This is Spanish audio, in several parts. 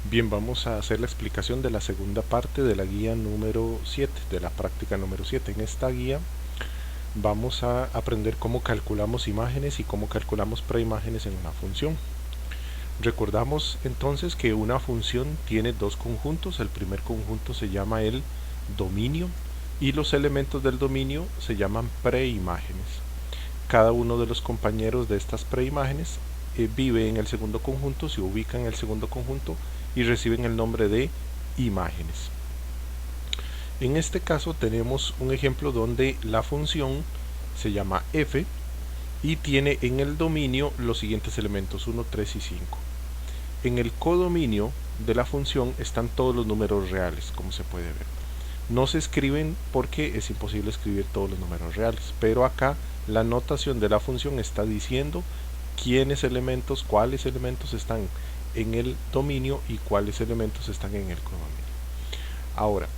Bien, vamos a hacer la explicación de la segunda parte de la guía número 7, de la práctica número 7. En esta guía vamos a aprender cómo calculamos imágenes y cómo calculamos preimágenes en una función. Recordamos entonces que una función tiene dos conjuntos. El primer conjunto se llama el dominio y los elementos del dominio se llaman preimágenes. Cada uno de los compañeros de estas preimágenes vive en el segundo conjunto, se ubica en el segundo conjunto y reciben el nombre de imágenes. En este caso tenemos un ejemplo donde la función se llama f y tiene en el dominio los siguientes elementos 1, 3 y 5. En el codominio de la función están todos los números reales, como se puede ver. No se escriben porque es imposible escribir todos los números reales, pero acá la notación de la función está diciendo cuáles elementos están en el dominio y cuáles elementos están en el codominio. Ahora,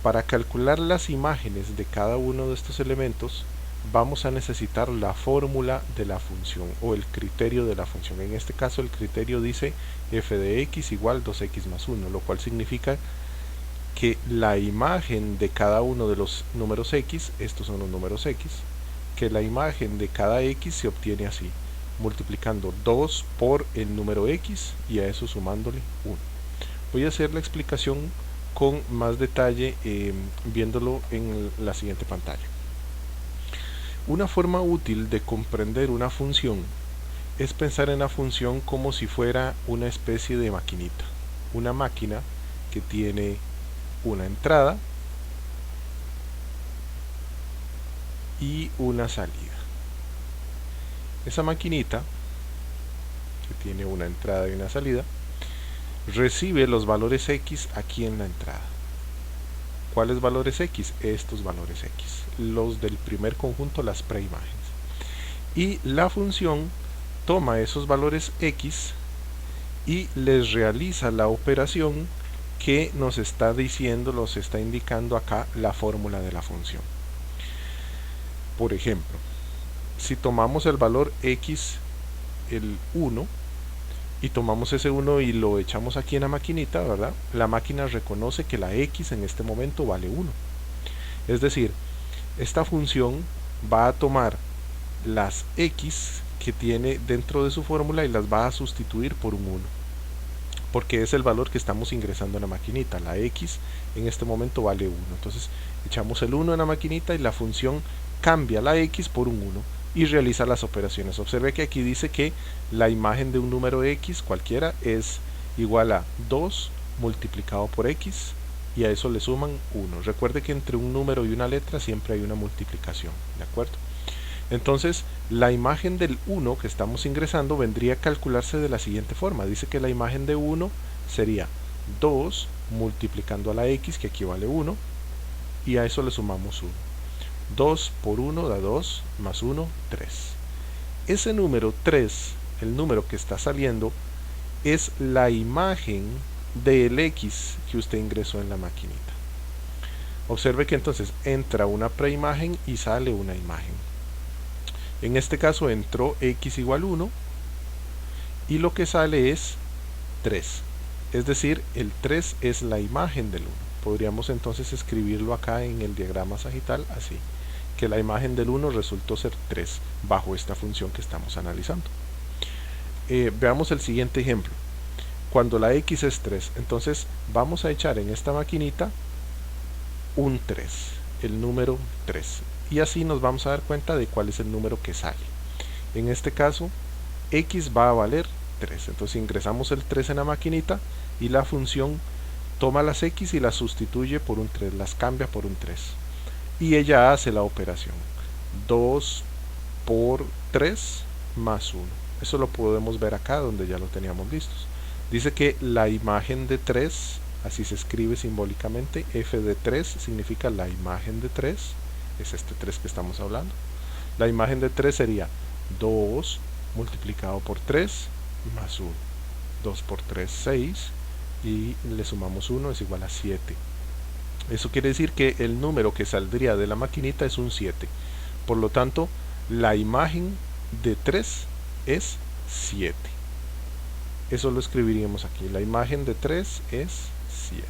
para calcular las imágenes de cada uno de estos elementos, vamos a necesitar la fórmula de la función o el criterio de la función. En este caso el criterio dice f de x igual 2x más 1, lo cual significa que la imagen de cada uno de los números x, estos son los números x, que la imagen de cada x se obtiene así, multiplicando 2 por el número x y a eso sumándole 1. Voy a hacer la explicación con más detalle viéndolo en la siguiente pantalla. Una forma útil de comprender una función es pensar en la función como si fuera una especie de maquinita, una máquina que tiene una entrada y una salida. Esa maquinita, que tiene una entrada y una salida, recibe los valores x aquí en la entrada. ¿Cuáles valores x? Estos valores x, los del primer conjunto, las preimágenes. Y la función toma esos valores x y les realiza la operación que nos está diciendo, nos está indicando acá la fórmula de la función. Por ejemplo, si tomamos el valor x, el 1, y tomamos ese 1 y lo echamos aquí en la maquinita, ¿verdad? La máquina reconoce que la x en este momento vale 1. Es decir, esta función va a tomar las x que tiene dentro de su fórmula y las va a sustituir por un 1, porque es el valor que estamos ingresando en la maquinita. La x en este momento vale 1. Entonces echamos el 1 en la maquinita y la función cambia la x por un 1 y realiza las operaciones. Observe que aquí dice que la imagen de un número x cualquiera es igual a 2 multiplicado por x y a eso le suman 1. Recuerde que entre un número y una letra siempre hay una multiplicación, ¿de acuerdo? Entonces la imagen del 1 que estamos ingresando vendría a calcularse de la siguiente forma. Dice que la imagen de 1 sería 2 multiplicando a la x, que equivale a 1, y a eso le sumamos 1. 2 por 1 da 2, más 1, 3. Ese número 3, el número que está saliendo, es la imagen del x que usted ingresó en la maquinita. Observe que entonces entra una preimagen y sale una imagen. En este caso entró x igual 1 y lo que sale es 3. Es decir, el 3 es la imagen del 1. Podríamos entonces escribirlo acá en el diagrama sagital así, que la imagen del 1 resultó ser 3 bajo esta función que estamos analizando. Veamos el siguiente ejemplo. Cuando la x es 3, entonces vamos a echar en esta maquinita un 3, el número 3, y así nos vamos a dar cuenta de cuál es el número que sale. En este caso x va a valer 3, entonces ingresamos el 3 en la maquinita y la función toma las x y las sustituye por un 3, las cambia por un 3 y ella hace la operación 2 por 3 más 1. Eso lo podemos ver acá donde ya lo teníamos listos. Dice que la imagen de 3, así se escribe simbólicamente, f de 3 significa la imagen de 3, es este 3 que estamos hablando. La imagen de 3 sería 2 multiplicado por 3 más 1. 2 por 3, 6, y le sumamos 1, es igual a 7. Eso quiere decir que el número que saldría de la maquinita es un 7. Por lo tanto, la imagen de 3 es 7. eso lo escribiríamos aquí. La imagen de 3 es 7.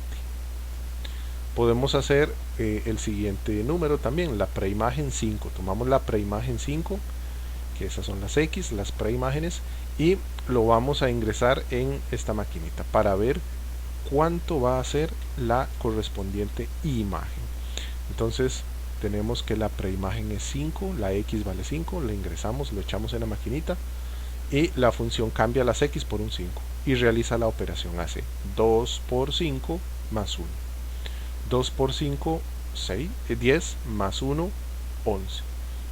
Podemos hacer el siguiente número también, la preimagen 5. Tomamos la preimagen 5, que esas son las X, las preimágenes, y lo vamos a ingresar en esta maquinita para ver cuánto va a ser la correspondiente imagen. Entonces tenemos que la preimagen es 5, la X vale 5, la ingresamos, lo echamos en la maquinita y la función cambia las X por un 5 y realiza la operación, hace 2 por 5 más 1. 2 por 5, 6, 10 más 1, 11.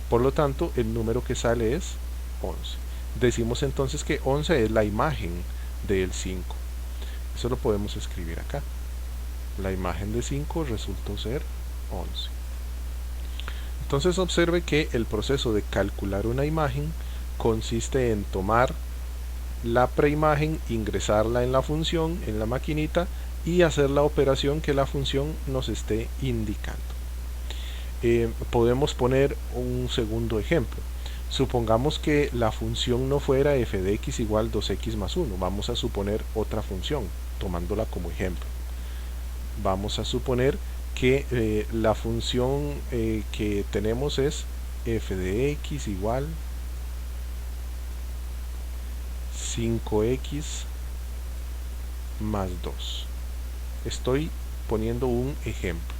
Por lo tanto, el número que sale es 11. Decimos entonces que 11 es la imagen del 5. Eso lo podemos escribir acá. La imagen de 5 resultó ser 11. Entonces observe que el proceso de calcular una imagen consiste en tomar la preimagen, ingresarla en la función, en la maquinita, y hacer la operación que la función nos esté indicando. Podemos poner un segundo ejemplo. Supongamos que la función no fuera f de x igual 2x más 1. Vamos a suponer otra función, tomándola como ejemplo. Vamos a suponer que la función que tenemos es f de x igual 5x más 2. Estoy poniendo un ejemplo.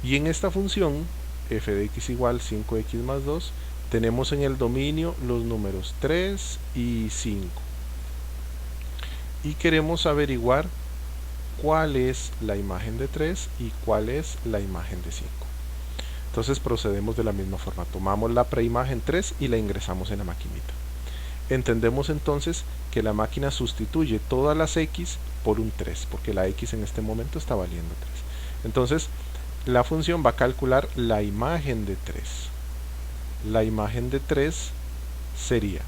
Y en esta función f de x igual 5x más 2 tenemos en el dominio los números 3 y 5. Y queremos averiguar cuál es la imagen de 3 y cuál es la imagen de 5. Entonces procedemos de la misma forma. Tomamos la preimagen 3 y la ingresamos en la maquinita. Entendemos entonces que la máquina sustituye todas las X por un 3, porque la X en este momento está valiendo 3. Entonces, la función va a calcular la imagen de 3. La imagen de 3 sería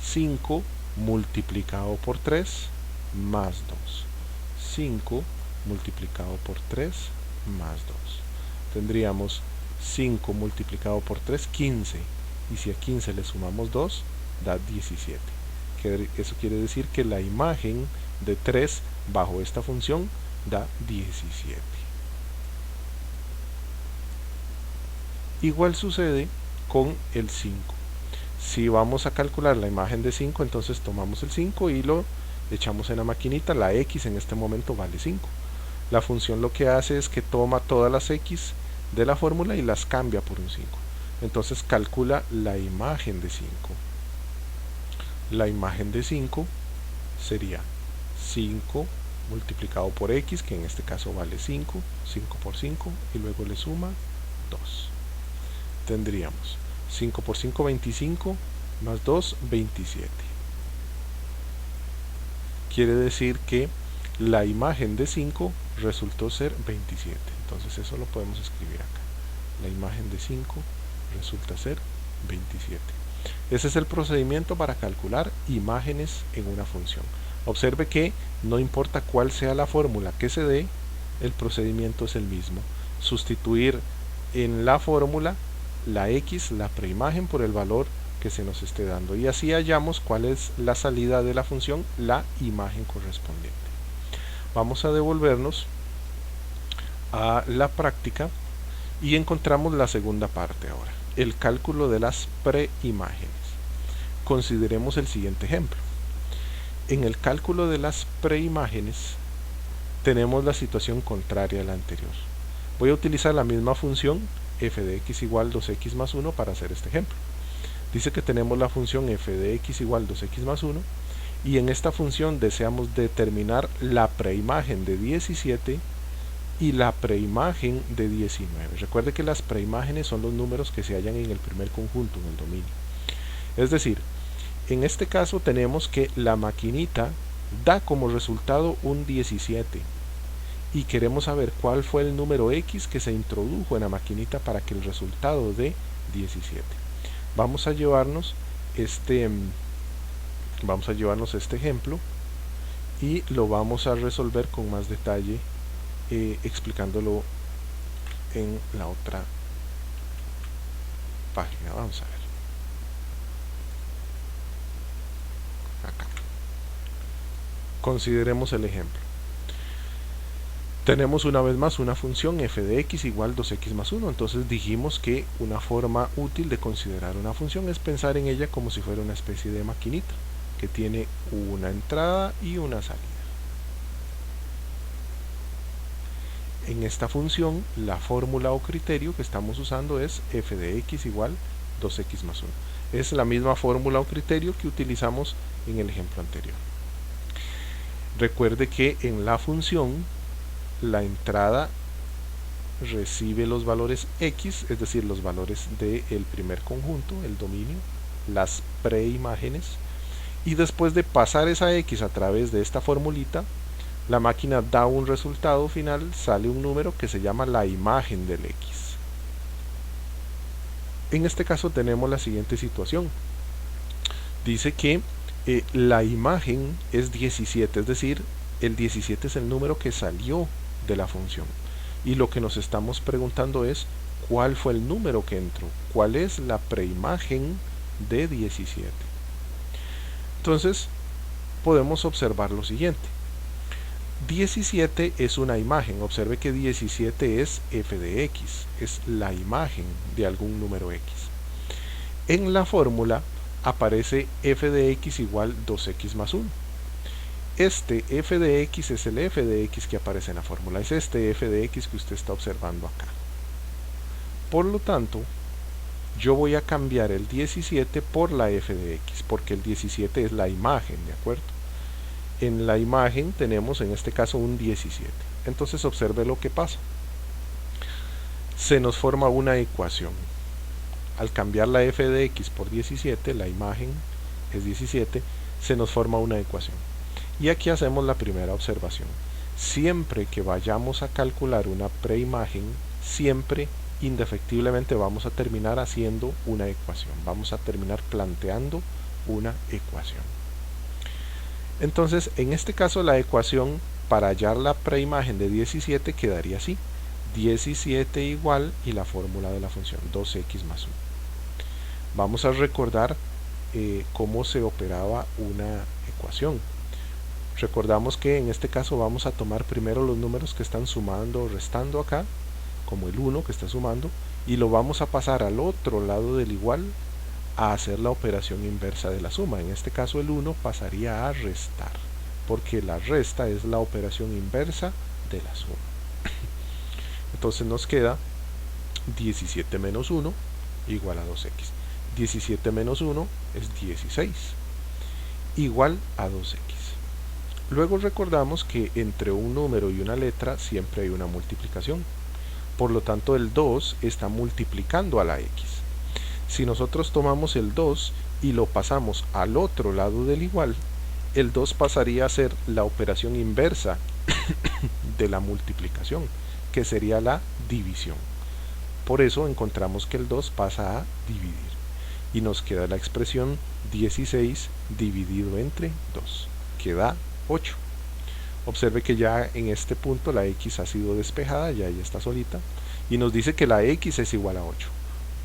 5 multiplicado por 3 más 2. 5 multiplicado por 3 más 2. Tendríamos 5 multiplicado por 3, 15. Y si a 15 le sumamos 2, da 17. Eso quiere decir que la imagen de 3 bajo esta función da 17. Igual sucede con el 5. Si vamos a calcular la imagen de 5, entonces tomamos el 5 y lo echamos en la maquinita. La X en este momento vale 5. La función lo que hace es que toma todas las X de la fórmula y las cambia por un 5. Entonces calcula la imagen de 5. La imagen de 5 sería 5 multiplicado por x, que en este caso vale 5, 5 por 5, y luego le suma 2. Tendríamos 5 por 5, 25, más 2, 27. Quiere decir que la imagen de 5 resultó ser 27. Entonces eso lo podemos escribir acá. La imagen de 5 resulta ser 27. Ese es el procedimiento para calcular imágenes en una función. Observe que no importa cuál sea la fórmula que se dé, el procedimiento es el mismo. Sustituir en la fórmula la x, la preimagen, por el valor que se nos esté dando, y así hallamos cuál es la salida de la función, la imagen correspondiente. Vamos a devolvernos a la práctica y encontramos la segunda parte ahora, el cálculo de las preimágenes. Consideremos el siguiente ejemplo. En el cálculo de las preimágenes tenemos la situación contraria a la anterior. Voy a utilizar la misma función f de x igual 2x más 1 para hacer este ejemplo. Dice que tenemos la función f de x igual 2x más 1 y en esta función deseamos determinar la preimagen de 17 y la preimagen de 19. Recuerde que las preimágenes son los números que se hallan en el primer conjunto, en el dominio. Es decir, en este caso tenemos que la maquinita da como resultado un 17 y queremos saber cuál fue el número x que se introdujo en la maquinita para que el resultado dé 17. Vamos a llevarnos este ejemplo y lo vamos a resolver con más detalle, explicándolo en la otra página. Vamos a ver acá. Consideremos el ejemplo. Tenemos una vez más una función f de x igual 2x más 1. Entonces dijimos que una forma útil de considerar una función es pensar en ella como si fuera una especie de maquinita que tiene una entrada y una salida. En esta función, la fórmula o criterio que estamos usando es f de x igual 2x más 1. Es la misma fórmula o criterio que utilizamos en el ejemplo anterior. Recuerde que en la función la entrada recibe los valores x, es decir, los valores del primer conjunto, el dominio, las preimágenes, y después de pasar esa x a través de esta formulita, la máquina da un resultado final, sale un número que se llama la imagen del x. En este caso tenemos la siguiente situación. Dice que la imagen es 17, es decir, el 17 es el número que salió de la función. Y lo que nos estamos preguntando es, ¿cuál fue el número que entró? ¿Cuál es la preimagen de 17? Entonces, podemos observar lo siguiente. 17 es una imagen. Observe que 17 es f de x, es la imagen de algún número x. En la fórmula aparece f de x igual 2x más 1. Este f de x es el f de x que aparece en la fórmula, es este f de x que usted está observando acá. Por lo tanto, yo voy a cambiar el 17 por la f de x, porque el 17 es la imagen, ¿de acuerdo? En la imagen tenemos en este caso un 17. Entonces observe lo que pasa. Se nos forma una ecuación. Al cambiar la f de x por 17, la imagen es 17, se nos forma una ecuación. Y aquí hacemos la primera observación. Siempre que vayamos a calcular una preimagen, siempre indefectiblemente vamos a terminar haciendo una ecuación. Vamos a terminar planteando una ecuación. Entonces, en este caso la ecuación para hallar la preimagen de 17 quedaría así. 17 igual y la fórmula de la función 2x más 1. Vamos a recordar cómo se operaba una ecuación. Recordamos que en este caso vamos a tomar primero los números que están sumando o restando acá, como el 1 que está sumando, y lo vamos a pasar al otro lado del igual a hacer la operación inversa de la suma. En este caso el 1 pasaría a restar, porque la resta es la operación inversa de la suma. Entonces nos queda 17 menos 1 igual a 2x. 17 menos 1 es 16, igual a 2x. Luego recordamos que entre un número y una letra siempre hay una multiplicación. Por lo tanto, el 2 está multiplicando a la x. Si nosotros tomamos el 2 y lo pasamos al otro lado del igual, el 2 pasaría a ser la operación inversa de la multiplicación, que sería la división. Por eso encontramos que el 2 pasa a dividir. Y nos queda la expresión 16 dividido entre 2, que da 8. Observe que ya en este punto la x ha sido despejada, ya ella está solita, y nos dice que la x es igual a 8.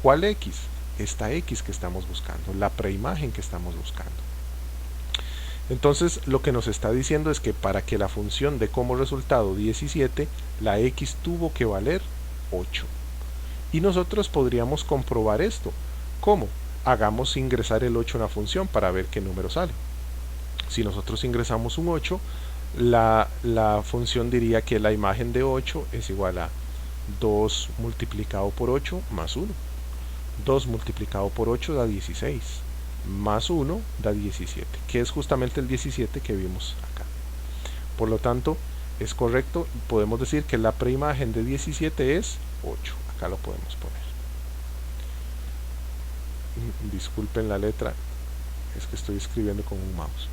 ¿Cuál x? Esta x que estamos buscando, la preimagen que estamos buscando. Entonces lo que nos está diciendo es que para que la función dé como resultado 17, la x tuvo que valer 8. Y nosotros podríamos comprobar esto. ¿Cómo? Hagamos ingresar el 8 en la función para ver qué número sale. Si nosotros ingresamos un 8, la función diría que la imagen de 8 es igual a 2 multiplicado por 8 más 1. 2 multiplicado por 8 da 16, más 1 da 17, que es justamente el 17 que vimos acá. Por lo tanto, es correcto, podemos decir que la preimagen de 17 es 8. Acá lo podemos poner. Disculpen la letra, es que estoy escribiendo con un mouse.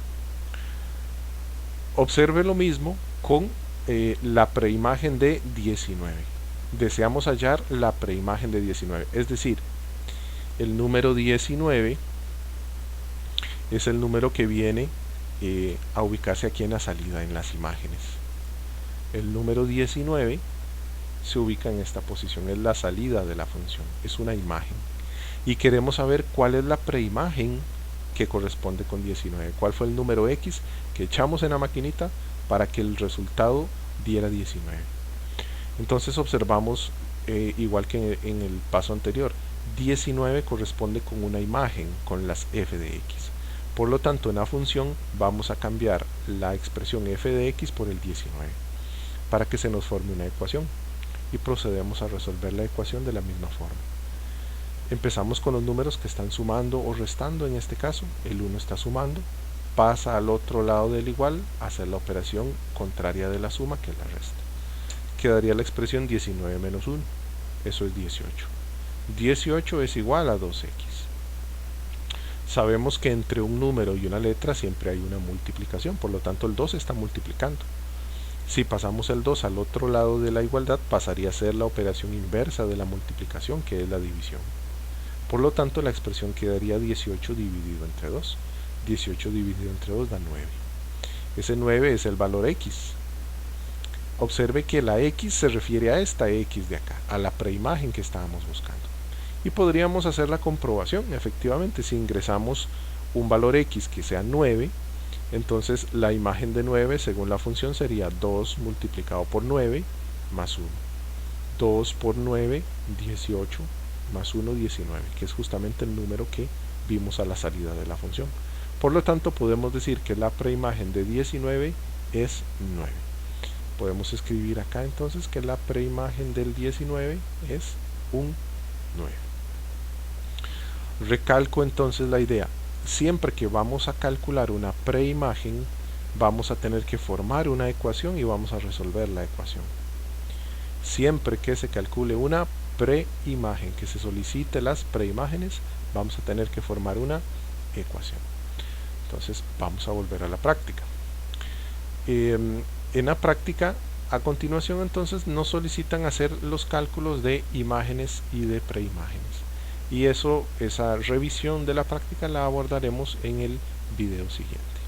Observe lo mismo con la preimagen de 19. Deseamos hallar la preimagen de 19, es decir, el número 19 es el número que viene a ubicarse aquí en la salida, en las imágenes. El número 19 se ubica en esta posición, es la salida de la función, es una imagen. Y queremos saber cuál es la preimagen que corresponde con 19. ¿Cuál fue el número X que echamos en la maquinita para que el resultado diera 19? Entonces observamos, igual que en el paso anterior, 19 corresponde con una imagen, con las f de x. Por lo tanto, en la función vamos a cambiar la expresión f de x por el 19 para que se nos forme una ecuación, y procedemos a resolver la ecuación de la misma forma. Empezamos con los números que están sumando o restando. En este caso, el 1 está sumando, pasa al otro lado del igual a hacer la operación contraria de la suma, que es la resta. Quedaría la expresión 19 menos 1, eso es 18. 18 es igual a 2x. Sabemos que entre un número y una letra siempre hay una multiplicación, por lo tanto el 2 está multiplicando. Si pasamos el 2 al otro lado de la igualdad, pasaría a ser la operación inversa de la multiplicación, que es la división. Por lo tanto, la expresión quedaría 18 dividido entre 2. 18 dividido entre 2 da 9. Ese 9 es el valor x. Observe que la x se refiere a esta x de acá, a la preimagen que estábamos buscando. Y podríamos hacer la comprobación. Efectivamente, si ingresamos un valor x que sea 9, entonces la imagen de 9 según la función sería 2 multiplicado por 9 más 1. 2 por 9, 18, más 1, 19, que es justamente el número que vimos a la salida de la función. Por lo tanto, podemos decir que la preimagen de 19 es 9. Podemos escribir acá entonces que la preimagen del 19 es un 9. Recalco entonces la idea. Siempre que vamos a calcular una preimagen, vamos a tener que formar una ecuación y vamos a resolver la ecuación. Siempre que se calcule una preimagen, que se solicite las preimágenes, vamos a tener que formar una ecuación. Entonces vamos a volver a la práctica. En la práctica, a continuación entonces nos solicitan hacer los cálculos de imágenes y de preimágenes. Y esa revisión de la práctica la abordaremos en el video siguiente.